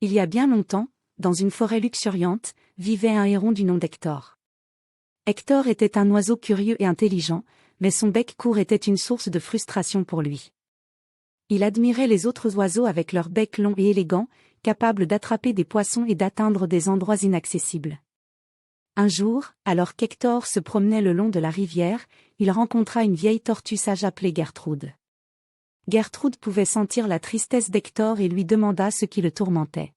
Il y a bien longtemps, dans une forêt luxuriante, vivait un héron du nom d'Hector. Hector était un oiseau curieux et intelligent, mais son bec court était une source de frustration pour lui. Il admirait les autres oiseaux avec leur bec long et élégant, capables d'attraper des poissons et d'atteindre des endroits inaccessibles. Un jour, alors qu'Hector se promenait le long de la rivière, il rencontra une vieille tortue sage appelée Gertrude. Gertrude pouvait sentir la tristesse d'Hector et lui demanda ce qui le tourmentait.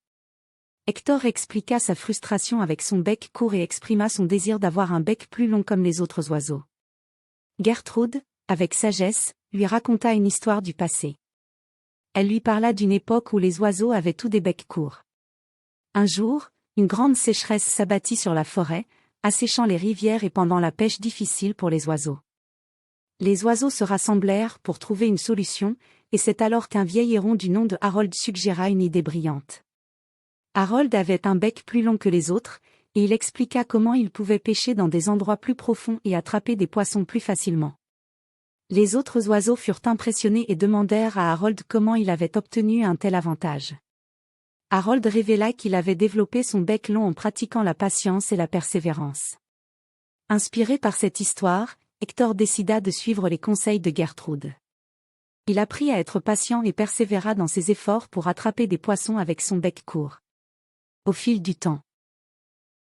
Hector expliqua sa frustration avec son bec court et exprima son désir d'avoir un bec plus long comme les autres oiseaux. Gertrude, avec sagesse, lui raconta une histoire du passé. Elle lui parla d'une époque où les oiseaux avaient tous des becs courts. Un jour, une grande sécheresse s'abattit sur la forêt, asséchant les rivières et pendant la pêche difficile pour les oiseaux. Les oiseaux se rassemblèrent pour trouver une solution, et c'est alors qu'un vieil héron du nom de Harold suggéra une idée brillante. Harold avait un bec plus long que les autres, et il expliqua comment il pouvait pêcher dans des endroits plus profonds et attraper des poissons plus facilement. Les autres oiseaux furent impressionnés et demandèrent à Harold comment il avait obtenu un tel avantage. Harold révéla qu'il avait développé son bec long en pratiquant la patience et la persévérance. Inspiré par cette histoire, Hector décida de suivre les conseils de Gertrude. Il apprit à être patient et persévéra dans ses efforts pour attraper des poissons avec son bec court. Au fil du temps,